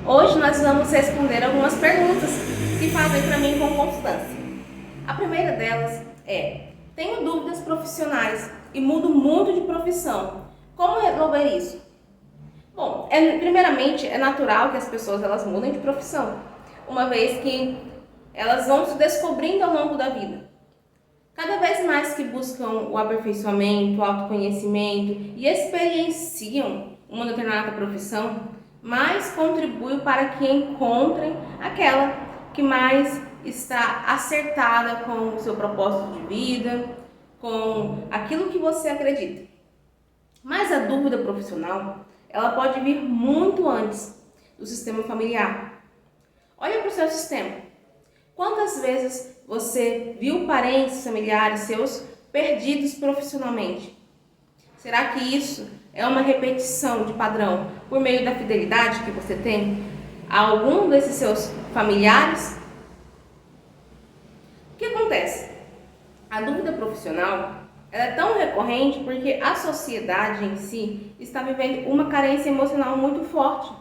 Hoje nós vamos responder algumas perguntas que fazem para mim com constância. A primeira delas é: tenho dúvidas profissionais e mudo muito de profissão. Como resolver isso? Bom, primeiramente é natural que as pessoas elas mudem de profissão, uma vez que elas vão se descobrindo ao longo da vida. Cada vez mais que buscam o aperfeiçoamento, o autoconhecimento e experienciam uma determinada profissão, mais contribui para que encontrem aquela que mais está acertada com o seu propósito de vida, com aquilo que você acredita. Mas a dúvida profissional, ela pode vir muito antes do sistema familiar. Olha para o seu sistema. Quantas vezes você viu parentes, familiares seus perdidos profissionalmente? Será que isso é uma repetição de padrão por meio da fidelidade que você tem a algum desses seus familiares? O que acontece? A dúvida profissional ela é tão recorrente porque a sociedade em si está vivendo uma carência emocional muito forte.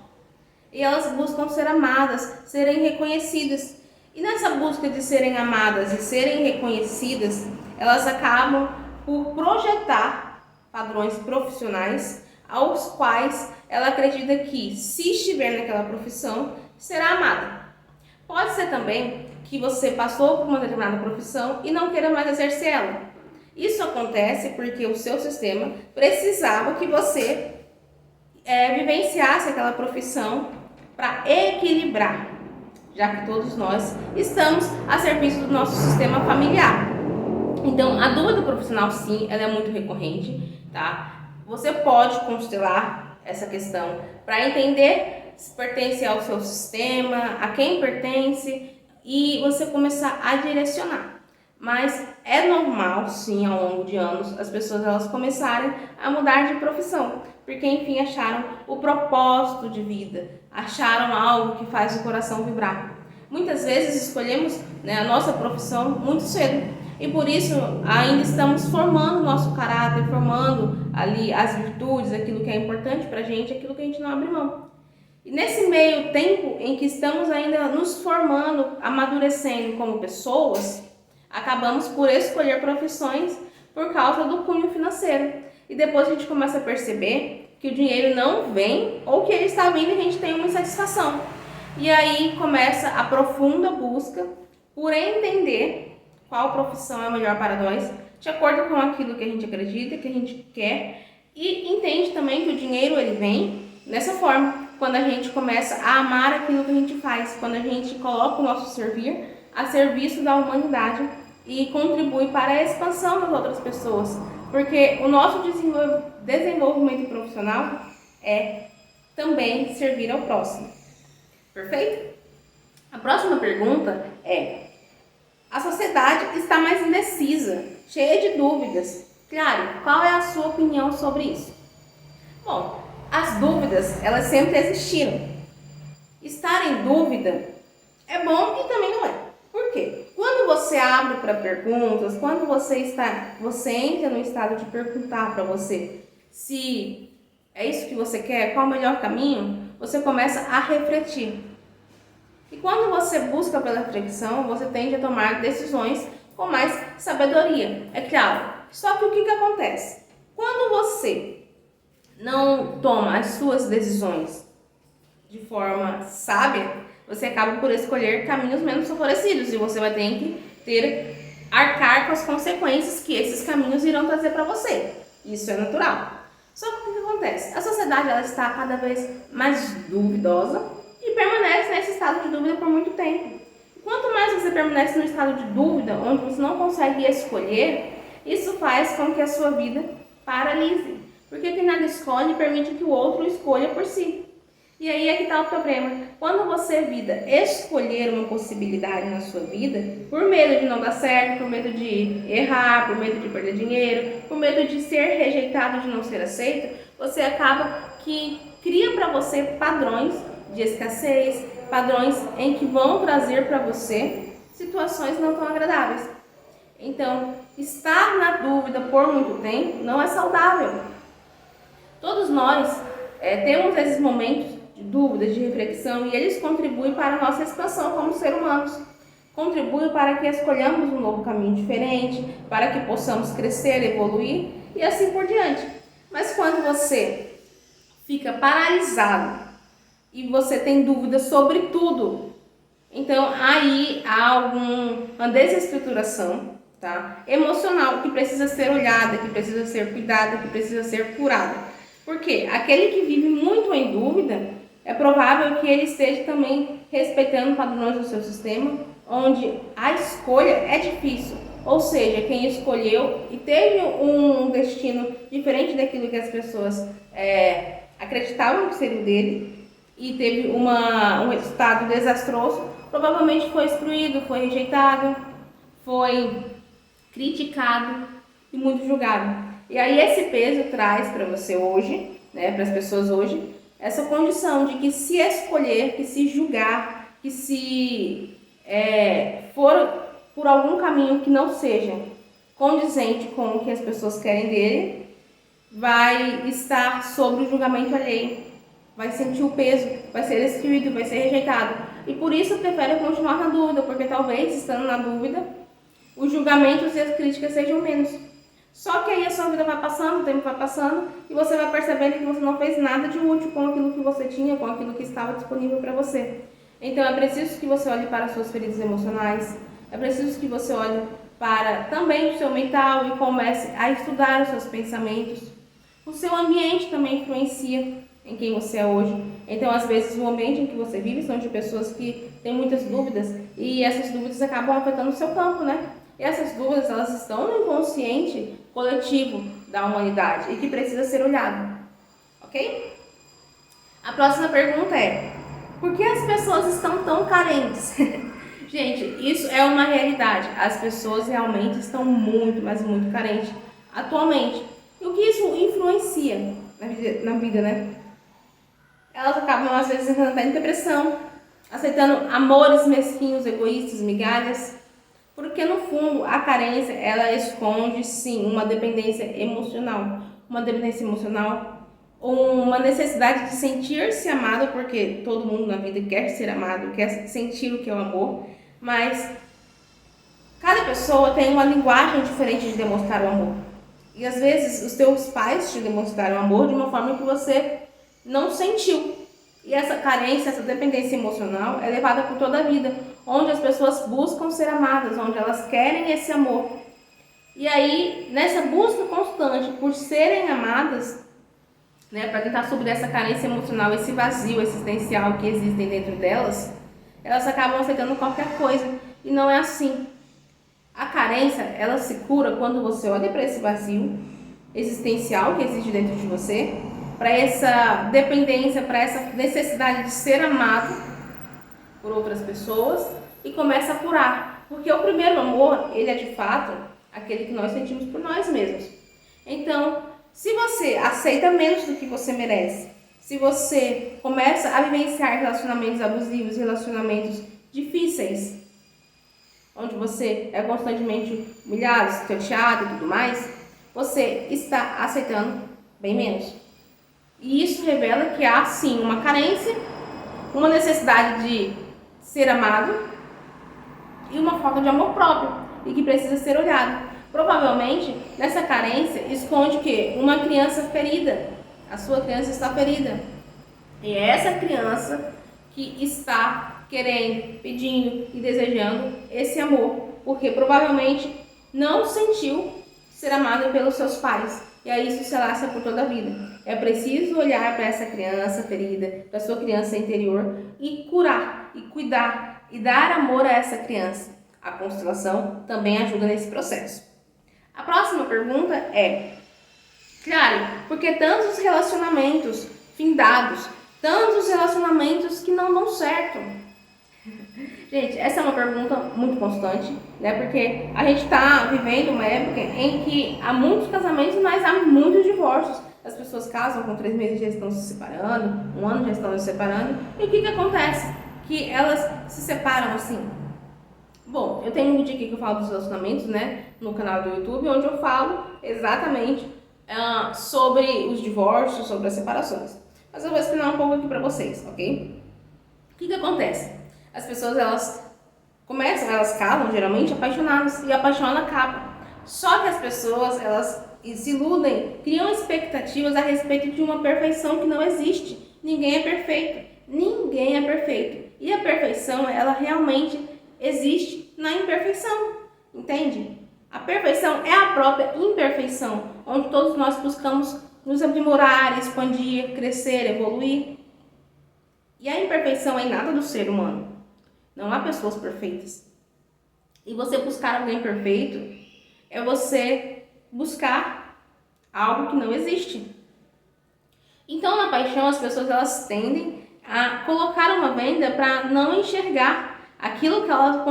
E elas buscam ser amadas, serem reconhecidas. E nessa busca de serem amadas e serem reconhecidas, elas acabam por projetar padrões profissionais aos quais ela acredita que, se estiver naquela profissão, será amada. Pode ser também que você passou por uma determinada profissão e não queira mais exercer ela. Isso acontece porque o seu sistema precisava que você vivenciasse aquela profissão para equilibrar, já que todos nós estamos a serviço do nosso sistema familiar. Então, a dúvida profissional, sim, ela é muito recorrente, tá? Você pode constelar essa questão para entender se pertence ao seu sistema, a quem pertence, e você começar a direcionar. Mas é normal, sim, ao longo de anos, as pessoas elas começarem a mudar de profissão, porque enfim acharam o propósito de vida, acharam algo que faz o coração vibrar. Muitas vezes escolhemos a nossa profissão muito cedo e por isso ainda estamos formando o nosso caráter, formando ali as virtudes, aquilo que é importante pra gente, aquilo que a gente não abre mão. E nesse meio tempo em que estamos ainda nos formando, amadurecendo como pessoas, acabamos por escolher profissões por causa do cunho financeiro. E depois a gente começa a perceber que o dinheiro não vem ou que ele está vindo e a gente tem uma insatisfação. E aí começa a profunda busca por entender qual profissão é melhor para nós, de acordo com aquilo que a gente acredita, que a gente quer, e entende também que o dinheiro ele vem dessa forma, quando a gente começa a amar aquilo que a gente faz, quando a gente coloca o nosso servir a serviço da humanidade e contribui para a expansão das outras pessoas, porque o nosso desenvolvimento profissional é também servir ao próximo. Perfeito? A próxima pergunta é: a sociedade está mais indecisa, cheia de dúvidas. Claro, qual é a sua opinião sobre isso? Bom, as dúvidas, elas sempre existiram. Estar em dúvida é bom e também não é. Por quê? Quando você abre para perguntas, quando você entra no estado de perguntar para você se é isso que você quer, qual o melhor caminho, você começa a refletir. E quando você busca pela reflexão, você tende a tomar decisões com mais sabedoria. É claro, só que o que acontece? Quando você não toma as suas decisões de forma sábia, você acaba por escolher caminhos menos favorecidos e você vai ter que arcar com as consequências que esses caminhos irão trazer para você. Isso é natural. Só que o que acontece? A sociedade ela está cada vez mais duvidosa e permanece nesse estado de dúvida por muito tempo. Quanto mais você permanece no estado de dúvida, onde você não consegue escolher, isso faz com que a sua vida paralise. Porque quem nada escolhe permite que o outro escolha por si. E aí é que está o problema. Quando você escolher uma possibilidade na sua vida, por medo de não dar certo, por medo de errar, por medo de perder dinheiro, por medo de ser rejeitado, de não ser aceito, você acaba que cria para você padrões de escassez, padrões em que vão trazer para você situações não tão agradáveis. Então, estar na dúvida por muito tempo não é saudável. Todos nós temos esses momentos de dúvidas, de reflexão, e eles contribuem para a nossa expansão como seres humanos. Contribuem para que escolhamos um novo caminho diferente, para que possamos crescer, evoluir e assim por diante. Mas quando você fica paralisado e você tem dúvidas sobre tudo, então aí há uma desestruturação, tá? Emocional, que precisa ser olhada, que precisa ser cuidada, que precisa ser curada. Porque aquele que vive muito em dúvida, é provável que ele esteja também respeitando padrões do seu sistema, onde a escolha é difícil. Ou seja, quem escolheu e teve um destino diferente daquilo que as pessoas acreditavam que seria o dele, e teve um resultado desastroso, provavelmente foi excluído, foi rejeitado, foi criticado e muito julgado. E aí esse peso traz para você hoje, né, para as pessoas hoje, essa condição de que se escolher, que se julgar, que se for por algum caminho que não seja condizente com o que as pessoas querem dele, vai estar sob o julgamento alheio, vai sentir o peso, vai ser excluído, vai ser rejeitado. E por isso prefere continuar na dúvida, porque talvez, estando na dúvida, os julgamentos e as críticas sejam menos. Só que aí a sua vida vai passando, o tempo vai passando, e você vai percebendo que você não fez nada de útil com aquilo que você tinha, com aquilo que estava disponível para você. Então é preciso que você olhe para as suas feridas emocionais, é preciso que você olhe para também o seu mental e comece a estudar os seus pensamentos. O seu ambiente também influencia em quem você é hoje. Então, às vezes, o ambiente em que você vive são de pessoas que têm muitas dúvidas, e essas dúvidas acabam afetando o seu campo, né? E essas dúvidas, elas estão no inconsciente coletivo da humanidade e que precisa ser olhado, ok? A próxima pergunta é: por que as pessoas estão tão carentes? Gente, isso é uma realidade. As pessoas realmente estão muito, mas muito carentes atualmente. E o que isso influencia na vida, né? Elas acabam, às vezes, entrando em depressão, aceitando amores mesquinhos, egoístas, migalhas. Porque, no fundo, a carência, ela esconde, sim, uma dependência emocional. Uma dependência emocional, uma necessidade de sentir-se amado, porque todo mundo na vida quer ser amado, quer sentir o que é o amor. Mas cada pessoa tem uma linguagem diferente de demonstrar o amor. E, às vezes, os teus pais te demonstraram amor de uma forma que você não sentiu. E essa carência, essa dependência emocional é levada por toda a vida, onde as pessoas buscam ser amadas, onde elas querem esse amor. E aí, nessa busca constante por serem amadas, né, para tentar suprir essa carência emocional, esse vazio existencial que existe dentro delas, elas acabam aceitando qualquer coisa. E não é assim. A carência, ela se cura quando você olha para esse vazio existencial que existe dentro de você, para essa dependência, para essa necessidade de ser amado por outras pessoas, e começa a curar. Porque o primeiro amor, ele é de fato aquele que nós sentimos por nós mesmos. Então, se você aceita menos do que você merece, se você começa a vivenciar relacionamentos abusivos, relacionamentos difíceis, onde você é constantemente humilhado, chateado e tudo mais, você está aceitando bem menos. E isso revela que há, sim, uma carência, uma necessidade de ser amado e uma falta de amor próprio, e que precisa ser olhado. Provavelmente, nessa carência, esconde o quê? Uma criança ferida. A sua criança está ferida. E é essa criança que está querendo, pedindo e desejando esse amor, porque provavelmente não sentiu ser amado pelos seus pais. E aí isso se alastra por toda a vida. É preciso olhar para essa criança ferida, para a sua criança interior, e curar, e cuidar, e dar amor a essa criança. A constelação também ajuda nesse processo. A próxima pergunta é: claro, por que tantos relacionamentos findados, tantos relacionamentos que não dão certo? Gente, essa é uma pergunta muito constante, né? Porque a gente está vivendo uma época em que há muitos casamentos, mas há muitos divórcios. As pessoas casam, com 3 meses já estão se separando, 1 ano já estão se separando. E o que acontece? Que elas se separam assim. Bom, eu tenho um vídeo aqui que eu falo dos relacionamentos, né? No canal do YouTube, onde eu falo exatamente sobre os divórcios, sobre as separações. mas eu vou explicar um pouco aqui pra vocês, ok? O que acontece? As pessoas, elas casam geralmente apaixonadas e a paixão ela acaba. Só que as pessoas, elas se iludem, criam expectativas a respeito de uma perfeição que não existe. Ninguém é perfeito. Ninguém é perfeito. E a perfeição, ela realmente existe na imperfeição. Entende? A perfeição é a própria imperfeição, onde todos nós buscamos nos aprimorar, expandir, crescer, evoluir. E a imperfeição é inata do ser humano. Não há pessoas perfeitas. E você buscar alguém perfeito é você buscar algo que não existe. Então, na paixão, as pessoas elas tendem a colocar uma venda para não enxergar aquilo que ela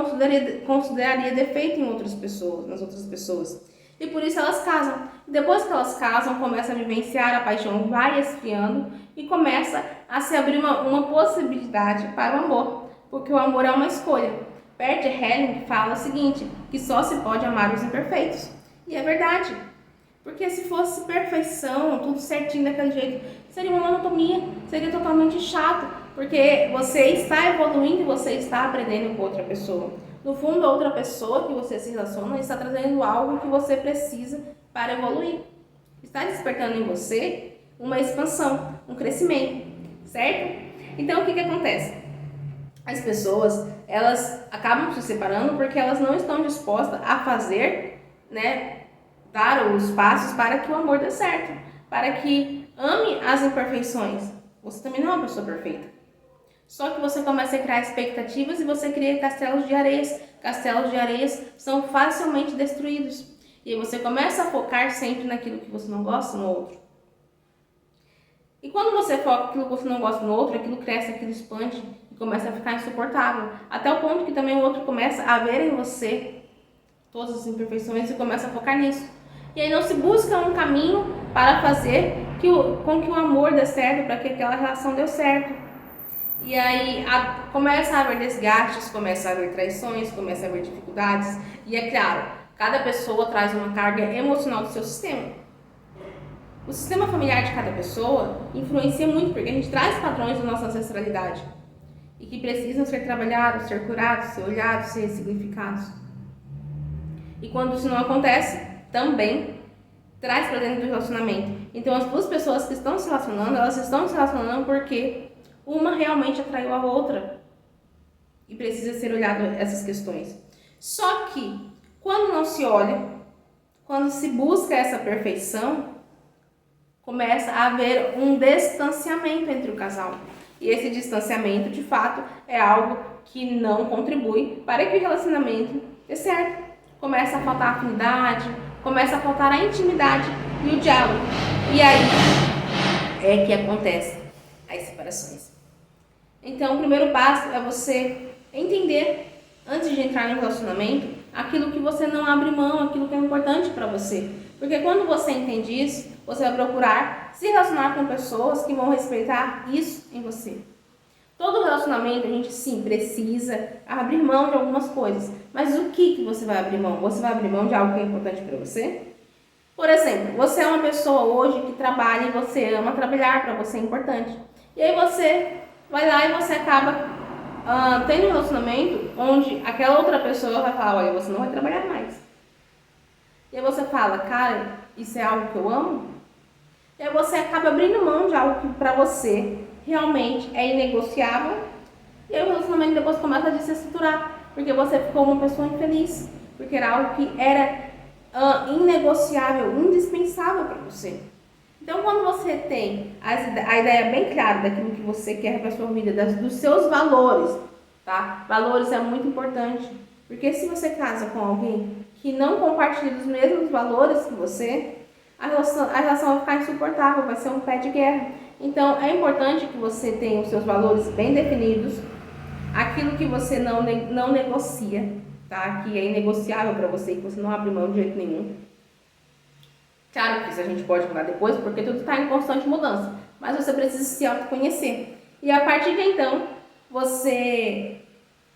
consideraria defeito em outras pessoas, nas outras pessoas. E por isso elas casam. Depois que elas casam, começam a vivenciar, a paixão vai esfriando e começa a se abrir uma possibilidade para o amor, porque o amor é uma escolha. Bert Helling fala o seguinte, que só se pode amar os imperfeitos. E é verdade, porque se fosse perfeição, tudo certinho daquele jeito, seria uma monotonia, seria totalmente chato, porque você está evoluindo e você está aprendendo com outra pessoa. No fundo, a outra pessoa que você se relaciona está trazendo algo que você precisa para evoluir. Está despertando em você uma expansão, um crescimento, certo? Então, o que acontece? As pessoas, elas acabam se separando porque elas não estão dispostas a fazer, dar os passos para que o amor dê certo, para que ame as imperfeições. Você também não é uma pessoa perfeita. Só que você começa a criar expectativas e você cria castelos de areias. Castelos de areias são facilmente destruídos. E aí você começa a focar sempre naquilo que você não gosta no outro. E quando você foca naquilo que você não gosta no outro, aquilo cresce, aquilo expande e começa a ficar insuportável. Até o ponto que também o outro começa a ver em você todas as imperfeições e começa a focar nisso. E aí não se busca um caminho para fazer com que o amor dê certo, para que aquela relação dê certo. E aí começa a haver desgastes, começa a haver traições, começa a haver dificuldades. E é claro, cada pessoa traz uma carga emocional do seu sistema. O sistema familiar de cada pessoa influencia muito, porque a gente traz padrões da nossa ancestralidade e que precisam ser trabalhados, ser curados, ser olhados, ser ressignificados. E quando isso não acontece, também traz para dentro do relacionamento. Então, as duas pessoas que estão se relacionando, elas estão se relacionando porque uma realmente atraiu a outra e precisa ser olhado essas questões. Só que, quando não se olha, quando se busca essa perfeição, começa a haver um distanciamento entre o casal. E esse distanciamento, de fato, é algo que não contribui para que o relacionamento dê certo. Começa a faltar afinidade, começa a faltar a intimidade e o diálogo. E aí é que acontecem as separações. Então, o primeiro passo é você entender, antes de entrar no relacionamento, aquilo que você não abre mão, aquilo que é importante para você. Porque quando você entende isso, você vai procurar se relacionar com pessoas que vão respeitar isso em você. Todo relacionamento, a gente sim precisa abrir mão de algumas coisas. Mas o que você vai abrir mão? Você vai abrir mão de algo que é importante para você? Por exemplo, você é uma pessoa hoje que trabalha e você ama trabalhar, para você é importante. E aí você vai lá e você acaba tendo um relacionamento onde aquela outra pessoa vai falar, olha, você não vai trabalhar mais. E aí você fala, cara, isso é algo que eu amo? E aí você acaba abrindo mão de algo que para você realmente é inegociável. E aí o relacionamento depois começa a desestruturar, porque você ficou uma pessoa infeliz, porque era algo que era inegociável, indispensável para você. Então, quando você tem a ideia bem clara daquilo que você quer para a sua vida, dos seus valores, tá? Valores é muito importante, porque se você casa com alguém que não compartilha os mesmos valores que você, a relação vai ficar insuportável, vai ser um pé de guerra. Então, é importante que você tenha os seus valores bem definidos, aquilo que você não negocia, tá? Que é inegociável para você, que você não abre mão de jeito nenhum. Claro que isso a gente pode mudar depois, porque tudo está em constante mudança, mas você precisa se autoconhecer. E a partir de então, você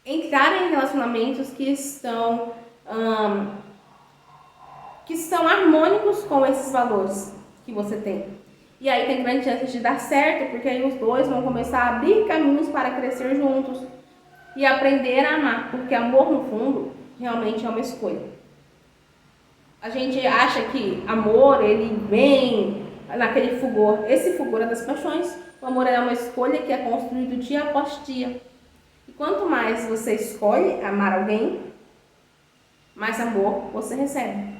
entrar em relacionamentos que estão harmônicos com esses valores que você tem. E aí tem grande chance de dar certo, porque aí os dois vão começar a abrir caminhos para crescer juntos e aprender a amar, porque amor no fundo realmente é uma escolha. A gente acha que amor, ele vem naquele fulgor. Esse fulgor é das paixões. O amor é uma escolha que é construído dia após dia. E quanto mais você escolhe amar alguém, mais amor você recebe.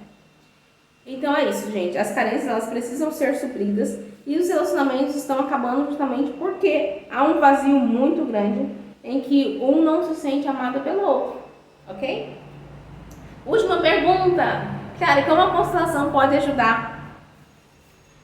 Então é isso, gente. As carências, elas precisam ser supridas e os relacionamentos estão acabando justamente porque há um vazio muito grande em que um não se sente amado pelo outro, ok? Última pergunta. Cara, como a constelação pode ajudar?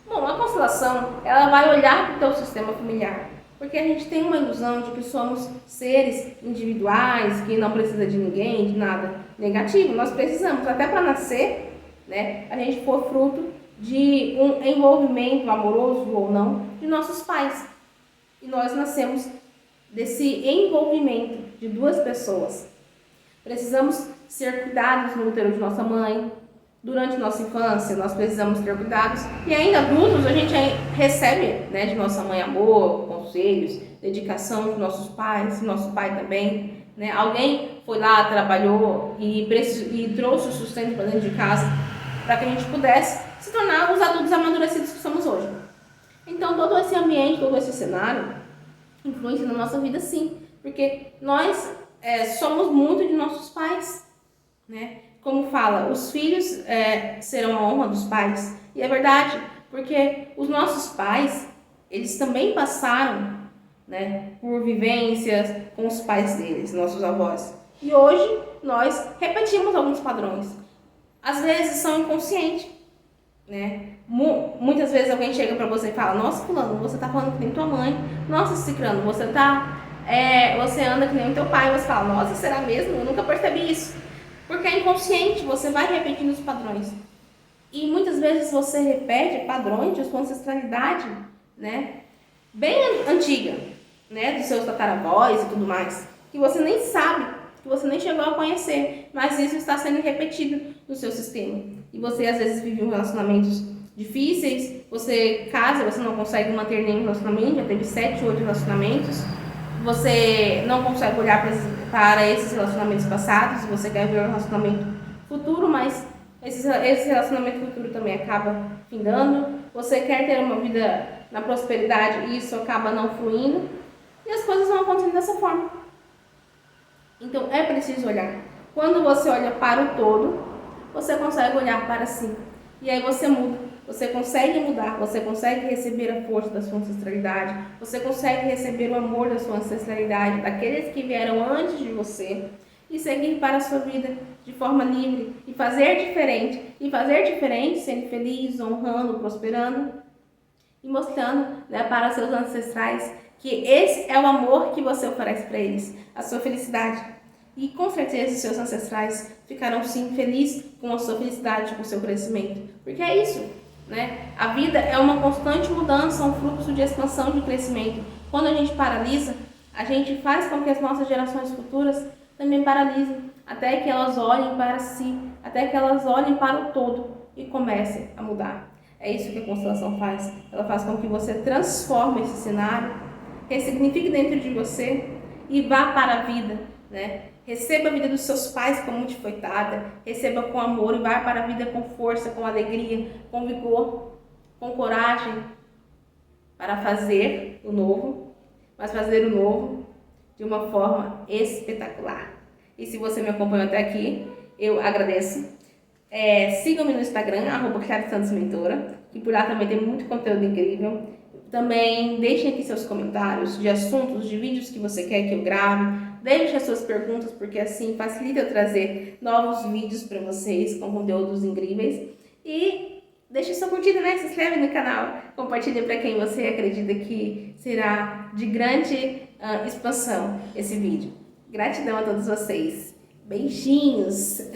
Bom, a constelação, ela vai olhar para o teu sistema familiar, porque a gente tem uma ilusão de que somos seres individuais, que não precisa de ninguém, de nada negativo. Nós precisamos, até para nascer, né, a gente for fruto de um envolvimento amoroso ou não de nossos pais. E nós nascemos desse envolvimento de duas pessoas. Precisamos ser cuidados no útero de nossa mãe. Durante nossa infância, nós precisamos ter cuidados. E ainda adultos, a gente recebe, né, de nossa mãe amor, conselhos, dedicação de nossos pais, nosso pai também. Né? Alguém foi lá, trabalhou e trouxe o sustento para dentro de casa para que a gente pudesse se tornar os adultos amadurecidos que somos hoje. Então, todo esse ambiente, todo esse cenário influencia na nossa vida, sim. Porque nós somos muito de nossos pais, né? Como fala, os filhos serão a honra dos pais. E é verdade, porque os nossos pais, eles também passaram, né, por vivências com os pais deles, nossos avós. E hoje nós repetimos alguns padrões. Às vezes são inconscientes, né? Muitas vezes alguém chega pra você e fala: nossa, fulano, você tá falando que nem tua mãe. Nossa, ciclano, você anda que nem o teu pai. Você fala: nossa, será mesmo? Eu nunca percebi isso. Porque é inconsciente, você vai repetindo os padrões. E muitas vezes você repete padrões de sua ancestralidade, né, bem antiga, né, dos seus tataravós e tudo mais, que você nem sabe, que você nem chegou a conhecer, mas isso está sendo repetido no seu sistema. E você às vezes vive relacionamentos difíceis, você casa, você não consegue manter nenhum relacionamento, já teve 7, 8 relacionamentos, você não consegue olhar para esses relacionamentos passados, você quer ver um relacionamento futuro, mas esse relacionamento futuro também acaba findando. Você quer ter uma vida na prosperidade e isso acaba não fluindo. E as coisas vão acontecendo dessa forma. Então é preciso olhar. Quando você olha para o todo, você consegue olhar para si. E aí você muda. Você consegue mudar, você consegue receber a força da sua ancestralidade, você consegue receber o amor da sua ancestralidade, daqueles que vieram antes de você, e seguir para a sua vida de forma livre, e fazer diferente, sendo feliz, honrando, prosperando, e mostrando, né, para seus ancestrais que esse é o amor que você oferece para eles, a sua felicidade. E com certeza os seus ancestrais ficarão sim felizes com a sua felicidade, com o seu crescimento, porque é isso. Né? A vida é uma constante mudança, um fluxo de expansão, de crescimento. Quando a gente paralisa, a gente faz com que as nossas gerações futuras também paralisem, até que elas olhem para si, até que elas olhem para o todo e comecem a mudar. É isso que a constelação faz. Ela faz com que você transforme esse cenário, ressignifique dentro de você e vá para a vida, né? Receba a vida dos seus pais como te foi dada, receba com amor e vá para a vida com força, com alegria, com vigor, com coragem para fazer o novo, mas fazer o novo de uma forma espetacular. E se você me acompanhou até aqui, eu agradeço. Sigam-me no Instagram, @ClariSantosMentora, que por lá também tem muito conteúdo incrível. Também deixem aqui seus comentários de assuntos, de vídeos que você quer que eu grave. Deixe as suas perguntas, porque assim facilita eu trazer novos vídeos para vocês com conteúdos incríveis. E deixe sua curtida, né? Se inscreve no canal. Compartilhe para quem você acredita que será de grande expansão esse vídeo. Gratidão a todos vocês. Beijinhos!